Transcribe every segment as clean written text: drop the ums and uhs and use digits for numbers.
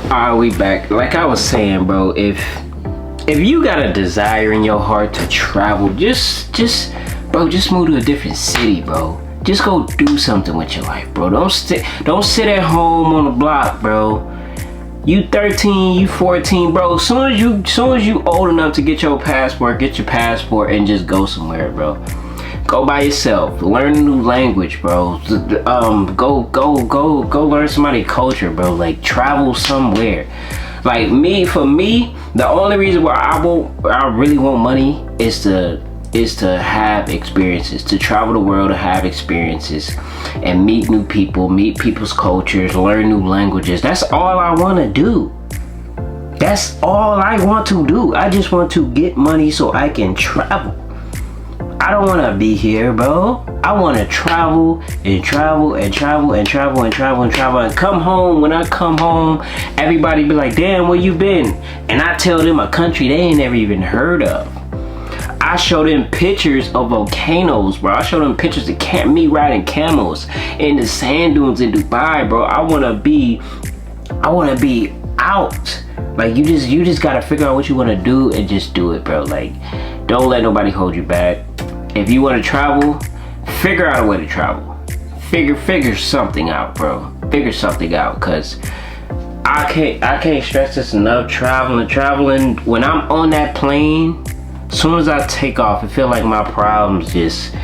Alright, we back. Like I was saying, bro, if you got a desire in your heart to travel, just move to a different city, bro. Just go do something with your life, bro. Don't sit at home on the block, bro. You 13, you 14, bro. Soon as you old enough to get your passport and just go somewhere, bro. Go by yourself. Learn a new language, bro. Go learn somebody's culture, bro. Like, travel somewhere. Like for me, the only reason why I really want money is to have experiences, to travel the world, to have experiences and meet new people, meet people's cultures, learn new languages. That's all I want to do. That's all I want to do. I just want to get money so I can travel. I don't want to be here, bro. I want to travel and travel and travel and travel and travel and travel and come home. When I come home, everybody be like, damn, where you been? And I tell them a country they ain't never even heard of. I show them pictures of volcanoes, bro. I show them pictures of me riding camels in the sand dunes in Dubai, bro. I want to be out. Like, you just gotta figure out what you want to do and just do it, bro. Like, don't let nobody hold you back. If you want to travel, figure out a way to travel. Figure something out, bro. Figure something out, cause I can't stress this enough. Traveling. When I'm on that plane, as soon as I take off, it feel like my problems just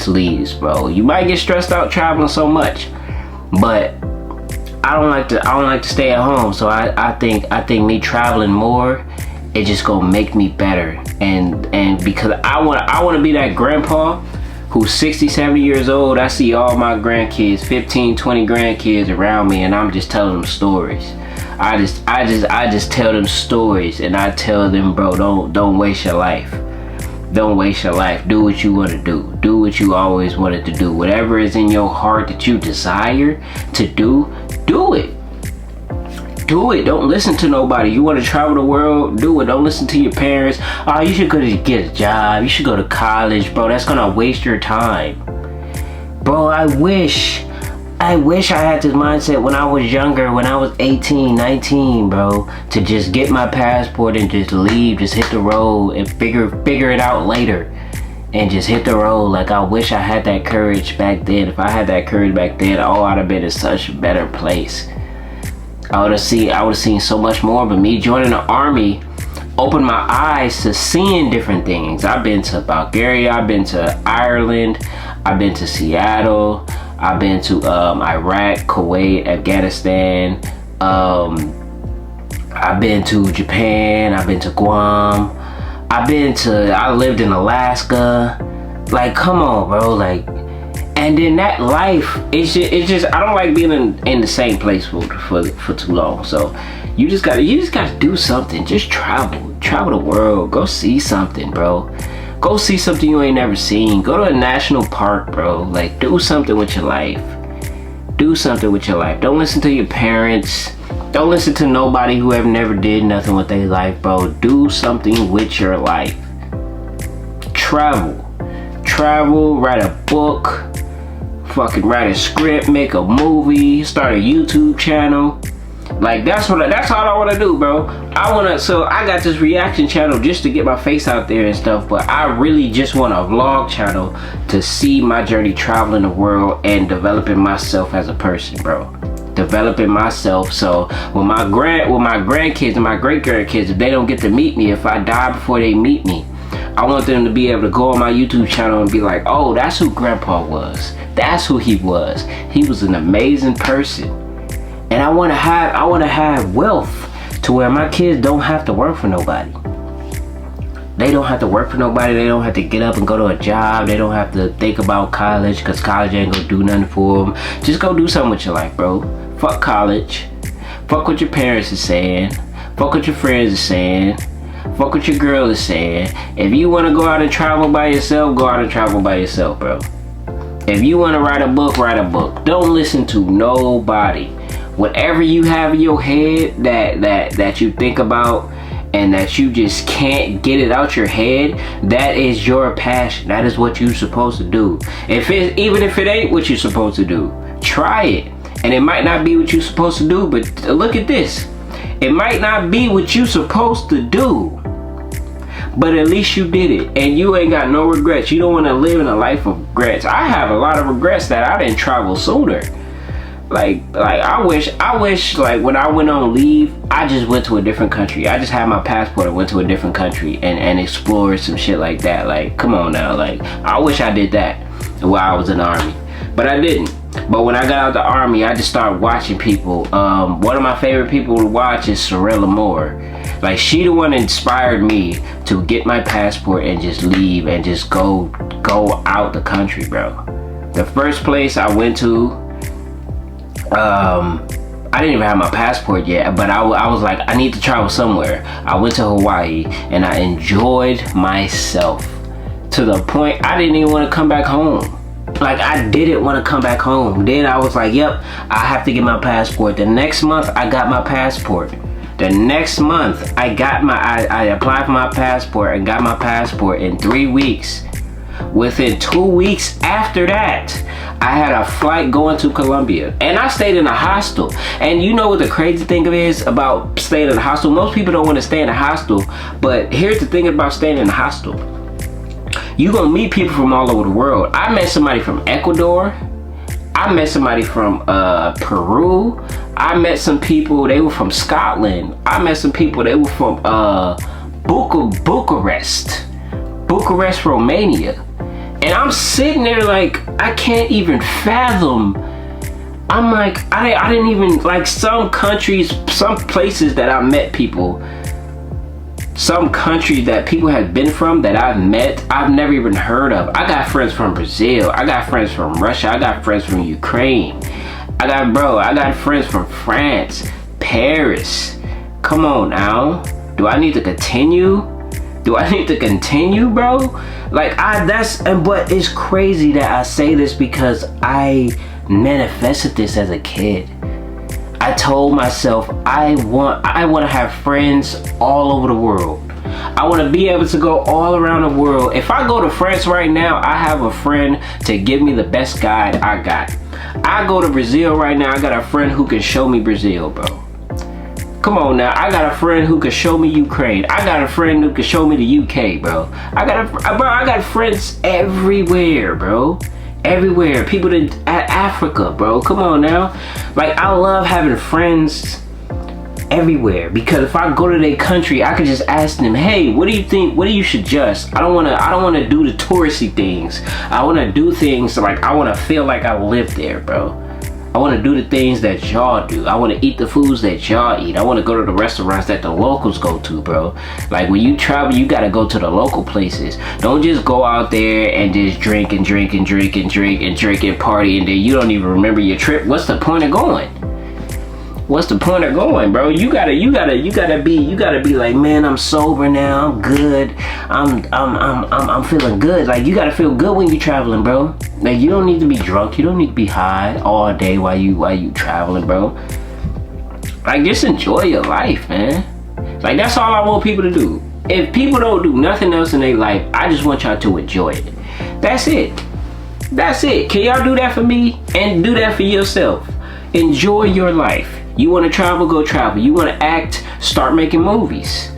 leaves, bro. You might get stressed out traveling so much, but I don't like to stay at home. So I think me traveling more, it just gonna make me better. And because I want to be that grandpa who's 60, 70 years old. I see all my grandkids, 15, 20 grandkids around me, and I'm just telling them stories. I just tell them stories, and I tell them, bro, don't waste your life. Don't waste your life. Do what you want to do. Do what you always wanted to do. Whatever is in your heart that you desire to do it. Do it. Don't listen to nobody. You want to travel the world? Do it. Don't listen to your parents. Oh, you should go to get a job. You should go to college, bro. That's gonna waste your time. Bro, I wish I had this mindset when I was younger, when I was 18, 19, bro, to just get my passport and just leave, just hit the road and figure it out later. And just hit the road. Like, I wish I had that courage back then. If I had that courage back then, I'd have been in such a better place. I would have seen so much more. But me joining the army opened my eyes to seeing different things. I've been to Bulgaria, I've been to Ireland, I've been to Seattle, I've been to Iraq, Kuwait, Afghanistan, I've been to Japan, I've been to Guam, I lived in Alaska. Like, come on, bro. Like, and then that life, it's just I don't like being in the same place for too long. So you just gotta do something. Just travel the world. Go see something, bro. Go see something you ain't never seen. Go to a national park, bro. Like, do something with your life. Do something with your life. Don't listen to your parents. Don't listen to nobody who have never did nothing with their life, bro. Do something with your life. Travel, write a book, fucking write a script, make a movie, start a YouTube channel. Like, that's all I want to do, bro. So I got this reaction channel just to get my face out there and stuff, but I really just want a vlog channel to see my journey traveling the world and developing myself as a person, bro. Developing myself, so when my grandkids and my great grandkids, if they don't get to meet me, if I die before they meet me, I want them to be able to go on my YouTube channel and be like, oh, that's who Grandpa was. That's who he was. He was an amazing person. And I want to have wealth to where my kids don't have to work for nobody. They don't have to work for nobody. They don't have to get up and go to a job. They don't have to think about college, because college ain't gonna do nothing for them. Just go do something with your life, bro. Fuck college. Fuck what your parents are saying. Fuck what your friends are saying. Fuck what your girl is saying. If you want to go out and travel by yourself, go out and travel by yourself, bro. If you want to write a book, write a book. Don't listen to nobody. Whatever you have in your head that you think about and that you just can't get it out your head, that is your passion. That is what you're supposed to do. Even if it ain't what you're supposed to do, try it. And it might not be what you're supposed to do, but look at this. It might not be what you supposed to do, but at least you did it, and you ain't got no regrets. You don't want to live in a life of regrets. I have a lot of regrets that I didn't travel sooner. Like I wish like when I went on leave, I just went to a different country. I just had my passport and went to a different country and explored some shit like that. Like, come on now. Like, I wish I did that while I was in the army, but I didn't. But when I got out the army, I just started watching people. One of my favorite people to watch is Sorella Moore. Like, she the one that inspired me to get my passport and just leave and just go out the country, bro. The first place I went to, I didn't even have my passport yet, but I was like, I need to travel somewhere. I went to Hawaii and I enjoyed myself to the point I didn't even want to come back home. Like, I didn't want to come back home. Then I was like, yep, I have to get my passport. The next month I got my passport. The next month I applied for my passport and got my passport in 3 weeks. Within 2 weeks after that, I had a flight going to Colombia, and I stayed in a hostel. And you know what the crazy thing is about staying in a hostel? Most people don't want to stay in a hostel, but here's the thing about staying in a hostel. You gonna meet people from all over the world. I met somebody from Ecuador. I met somebody from Peru. I met some people, they were from Scotland. I met some people, they were from Bucharest, Romania. And I'm sitting there like, I can't even fathom. I'm like, I didn't even, like, some countries, some places that I met people, some countries that people have been from that I've met, I've never even heard of. I got friends from Brazil. I got friends from Russia. I got friends from Ukraine. I got friends from France, Paris. Come on now. Do I need to continue? Bro? Like, but it's crazy that I say this because I manifested this as a kid. I told myself I want to have friends all over the world. I want to be able to go all around the world. If I go to France right now, I have a friend to give me the best guide I got. I go to Brazil right now, I got a friend who can show me Brazil, bro. Come on now, I got a friend who can show me Ukraine. I got a friend who can show me the UK, bro. I got friends everywhere, bro. Everywhere. People at Africa, bro. Come on now. Like, I love having friends everywhere, because if I go to their country, I can just ask them, hey, what do you think? What do you suggest? I don't wanna do the touristy things. I wanna do things like, I wanna feel like I live there, bro. I want to do the things that y'all do. I want to eat the foods that y'all eat. I want to go to the restaurants that the locals go to, bro. Like, when you travel, you got to go to the local places. Don't just go out there and just drink and party, and then you don't even remember your trip. What's the point of going? What's the point of going, bro? You gotta be like, man, I'm sober now. I'm good. I'm feeling good. Like, you gotta feel good when you're traveling, bro. Like, you don't need to be drunk. You don't need to be high all day while you traveling, bro. Like, just enjoy your life, man. Like, that's all I want people to do. If people don't do nothing else in their life, I just want y'all to enjoy it. That's it. Can y'all do that for me? And do that for yourself. Enjoy your life. You want to travel, go travel. You want to act, start making movies.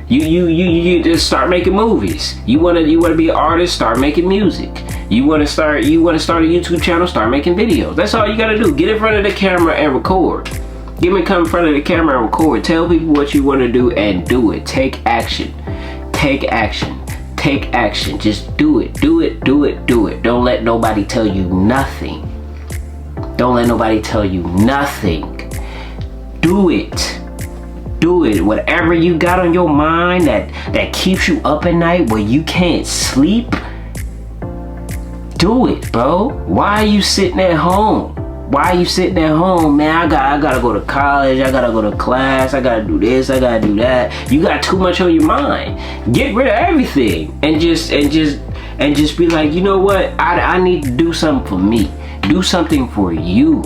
You just start making movies. You want to be an artist, start making music. You want to start a YouTube channel, start making videos. That's all you got to do. Get in front of the camera and record. Come in front of the camera and record. Tell people what you want to do and do it. Take action. Just do it. Don't let nobody tell you nothing. Do it. Whatever you got on your mind that keeps you up at night where you can't sleep, do it, bro. Why are you sitting at home? Man, I gotta go to college, I gotta go to class, I gotta do this, I gotta do that. You got too much on your mind. Get rid of everything and just be like, you know what? I need to do something for me. Do something for you.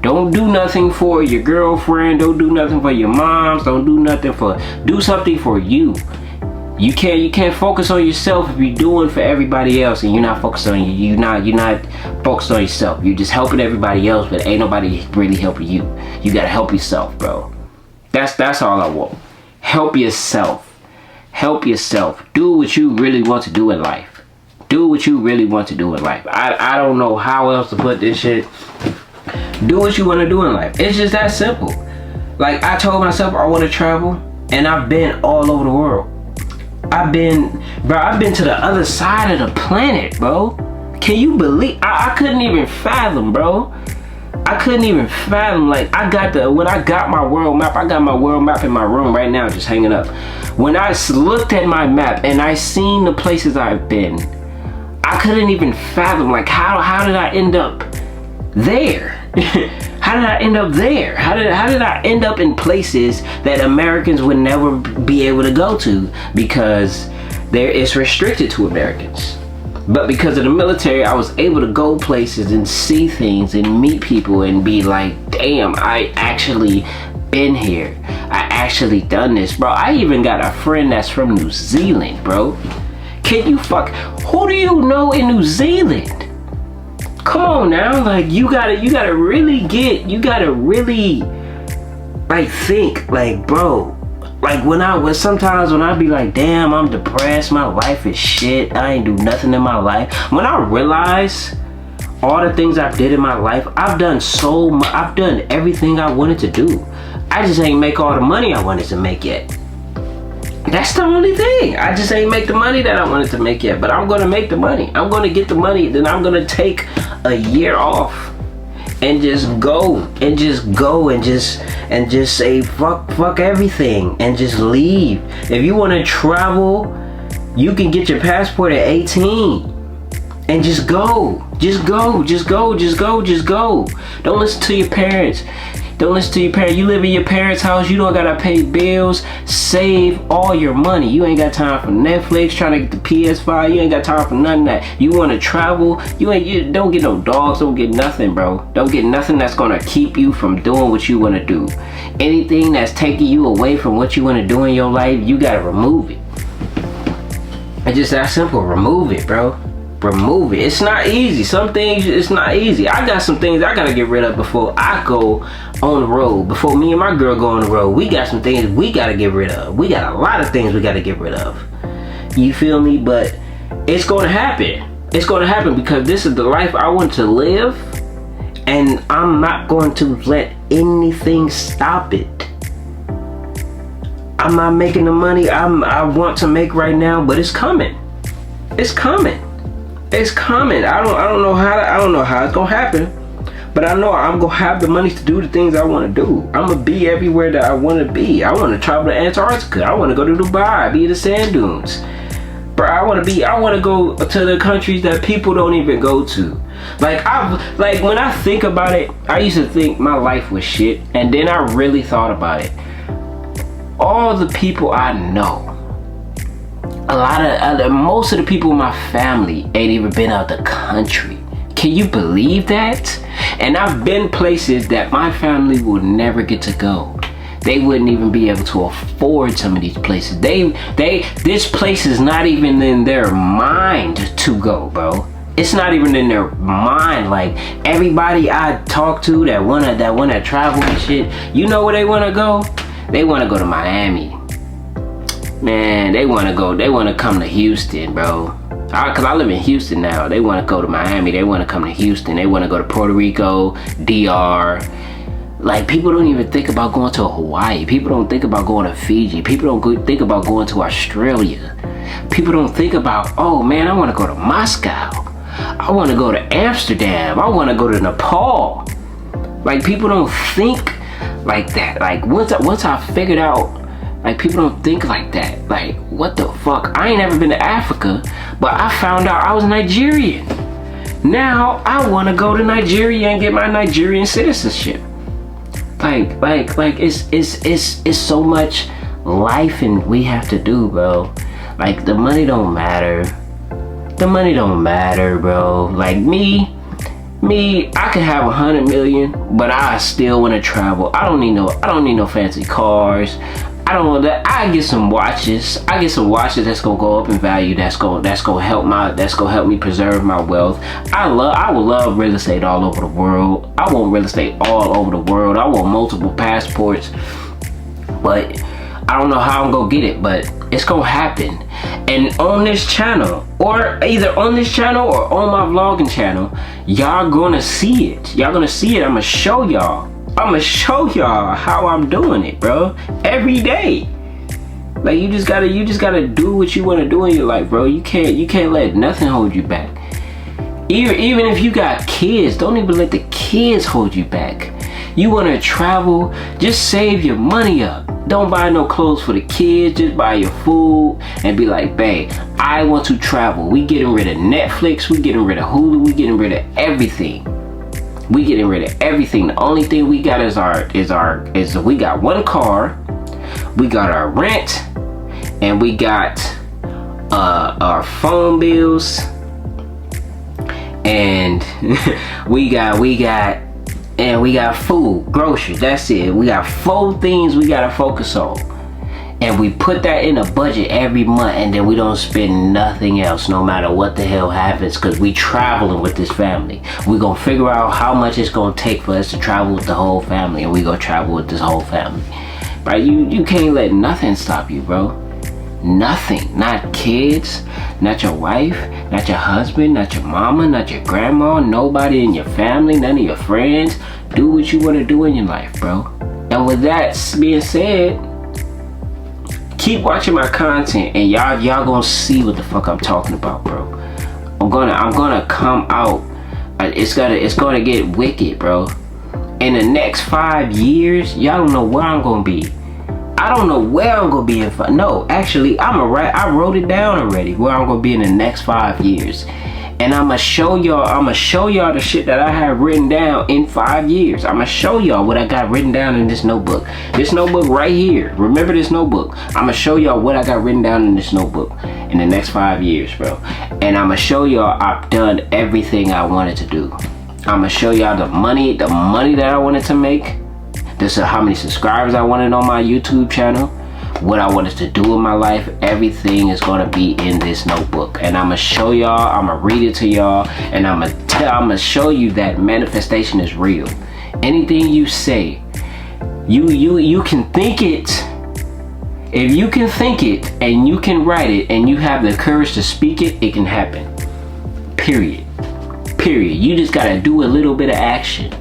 Don't do nothing for your girlfriend. Don't do nothing for your moms. Do something for you. You can't focus on yourself if you're doing for everybody else and you're not focused on you. You're not focused on yourself. You're just helping everybody else, but ain't nobody really helping you. You gotta help yourself, bro. That's all I want. Help yourself. Help yourself. Do what you really want to do in life. Do what you really want to do in life. I don't know how else to put this shit. Do what you want to do in life. It's just that simple. Like, I told myself I want to travel, and I've been all over the world. I've been to the other side of the planet, bro. Can you believe? I couldn't even fathom, bro. I couldn't even fathom. Like, when I got my world map, I got my world map in my room right now, just hanging up. When I looked at my map and I seen the places I've been, I couldn't even fathom, like, how did I end up there? How did I end up there? How did I end up in places that Americans would never be able to go to because it's restricted to Americans? But because of the military, I was able to go places and see things and meet people and be like, damn, I actually been here. I actually done this, bro. I even got a friend that's from New Zealand, bro. Who do you know in New Zealand? Come on now, like, you gotta really like think, like, bro. Like, sometimes when I be like, damn, I'm depressed, my life is shit, I ain't do nothing in my life. When I realize all the things I did in my life, I've done so much, I've done everything I wanted to do. I just ain't make all the money I wanted to make yet. That's the only thing. I just ain't make the money that I wanted to make yet, but I'm gonna make the money. I'm gonna get the money, then I'm gonna take a year off and just go and just say fuck everything and just leave. If you want to travel, you can get your passport at 18 and just go. Don't listen to your parents. You live in your parents' house. You don't gotta pay bills. Save all your money. You ain't got time for Netflix, trying to get the PS5. You ain't got time for none of that. You want to travel. You don't get no dogs. Don't get nothing, bro. Don't get nothing that's gonna keep you from doing what you want to do. Anything that's taking you away from what you want to do in your life, you gotta remove it. It's just that simple. Remove it, bro. Remove it. It's not easy. Some things, it's not easy. I got some things I gotta get rid of before I go on the road. Before me and my girl go on the road, we got some things we gotta get rid of. We got a lot of things we gotta get rid of. You feel me? But it's gonna happen. It's gonna happen because this is the life I want to live, and I'm not going to let anything stop it. I'm not making the money I want to make right now, but it's coming. It's coming. It's coming. I don't know how it's gonna happen, but I know I'm gonna have the money to do the things I want to do. I'm gonna be everywhere that I want to be. I want to travel to Antarctica. I want to go to Dubai, be in the sand dunes. Bro, I want to go to the countries that people don't even go to. Like, when I think about it, I used to think my life was shit, and then I really thought about it. All the people I know, most of the people in my family ain't even been out the country. Can you believe that? And I've been places that my family will never get to go. They wouldn't even be able to afford some of these places. This place is not even in their mind to go, bro. It's not even in their mind. Like, everybody I talk to that wanna travel and shit, you know where they wanna go? They wanna go to Miami. Man, they want to come to Houston, bro. Cause I live in Houston now. They want to go to Miami. They want to come to Houston. They want to go to Puerto Rico, DR. Like, people don't even think about going to Hawaii. People don't think about going to Fiji. People don't think about going to Australia. People don't think about, oh man, I want to go to Moscow. I want to go to Amsterdam. I want to go to Nepal. Like, people don't think like that. Like, once I figured out, like, people don't think like that. Like, what the fuck? I ain't never been to Africa, but I found out I was Nigerian. Now I want to go to Nigeria and get my Nigerian citizenship. Like it's so much life and we have to do, bro. Like, the money don't matter. The money don't matter, bro. Like, me, I could have 100 million, but I still want to travel. I don't need no fancy cars. I don't want that. I get some watches. That's gonna go up in value. That's gonna help me preserve my wealth. I would love real estate all over the world. I want real estate all over the world. I want multiple passports. but I don't know how I'm gonna get it, but it's gonna happen. And on this channel, or either on this channel or on my vlogging channel, y'all gonna see it. Y'all gonna see it. I'ma show y'all. I'ma show y'all how I'm doing it, bro. Every day. Like, you just gotta do what you wanna do in your life, bro. You can't let nothing hold you back. Even if you got kids, don't even let the kids hold you back. You wanna travel, just save your money up. Don't buy no clothes for the kids, just buy your food and be like, babe, I want to travel. We getting rid of Netflix, we getting rid of Hulu, we getting rid of everything. We getting rid of everything. The only thing we got is we got one car, we got our rent, and we got our phone bills, and we got food, groceries. That's it. We got 4 things we gotta focus on, and we put that in a budget every month, and then we don't spend nothing else, no matter what the hell happens, because we traveling with this family. We gonna figure out how much it's gonna take for us to travel with the whole family, and we gonna travel with this whole family. Right? You can't let nothing stop you, bro. Nothing. Not kids, not your wife, not your husband, not your mama, not your grandma, nobody in your family, none of your friends. Do what you want to do in your life, bro. And with that being said, keep watching my content, and y'all gonna see what the fuck I'm talking about, bro. I'm gonna come out. It's gonna get wicked, bro. In the next 5 years, y'all don't know where I'm gonna be. I don't know where I'm gonna be in no, actually, I wrote it down already where I'm gonna be in the next 5 years. And I'ma show y'all the shit that I have written down in 5 years. I'ma show y'all what I got written down in this notebook. This notebook right here. Remember this notebook. I'ma show y'all what I got written down in this notebook in the next 5 years, bro. And I'ma show y'all I've done everything I wanted to do. I'ma show y'all the money that I wanted to make. This is how many subscribers I wanted on my YouTube channel, what I wanted to do in my life. Everything is gonna be in this notebook, and I'm gonna show y'all. I'm gonna read it to y'all, and I'm gonna show you that manifestation is real. Anything you say, you can think it. If you can think it and you can write it and you have the courage to speak it, it can happen. Period. You just gotta do a little bit of action.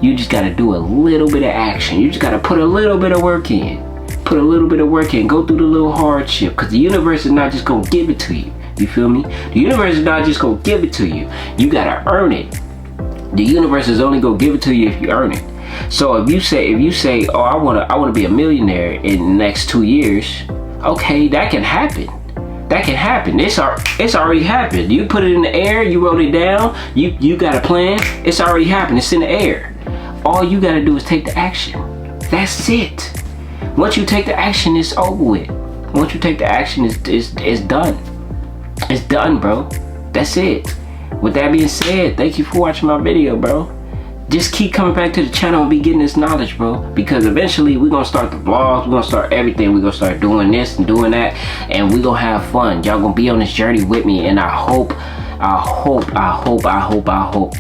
You just gotta do a little bit of action. You just gotta put a little bit of work in. Put a little bit of work in. Go through the little hardship, because the universe is not just gonna give it to you. You feel me? The universe is not just gonna give it to you. You gotta earn it. The universe is only gonna give it to you if you earn it. So if you say, oh, I wanna be a millionaire in the next 2 years, okay, that can happen. That can happen. It's already happened. You put it in the air, you wrote it down, you got a plan, it's already happened. It's in the air. All you gotta do is take the action. That's it. Once you take the action, it's over with. Once you take the action, it's done. It's done, bro. That's it. With that being said, thank you for watching my video, bro. Just keep coming back to the channel and be getting this knowledge, bro. Because eventually we're gonna start the vlogs, we're gonna start everything. We're gonna start doing this and doing that, and we're gonna have fun. Y'all gonna be on this journey with me, and I hope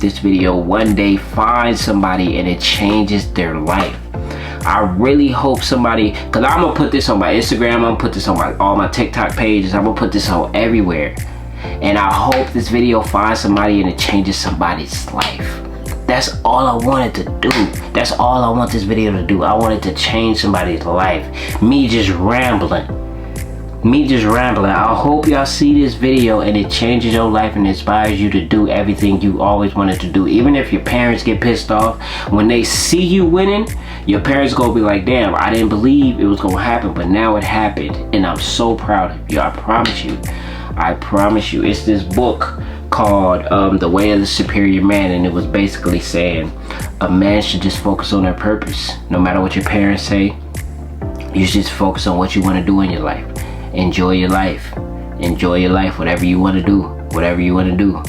this video one day finds somebody and it changes their life. I really hope somebody, because I'm gonna put this on my Instagram, I'm gonna put this on all my TikTok pages, I'm gonna put this on everywhere. And I hope this video finds somebody and it changes somebody's life. That's all I wanted to do. That's all I want this video to do. I wanted to change somebody's life. Me just rambling. I hope y'all see this video and it changes your life and inspires you to do everything you always wanted to do. Even if your parents get pissed off, when they see you winning, your parents gonna be like, damn, I didn't believe it was gonna happen, but now it happened. And I'm so proud of you. I promise you. It's this book called The Way of the Superior Man, and it was basically saying a man should just focus on their purpose. No matter what your parents say, you should just focus on what you want to do in your life. Enjoy your life, whatever you want to do,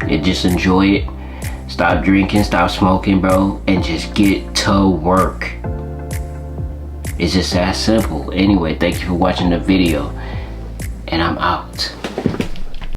and just enjoy it. Stop drinking, stop smoking, bro, and just get to work. It's just that simple. Anyway, thank you for watching the video, and I'm out.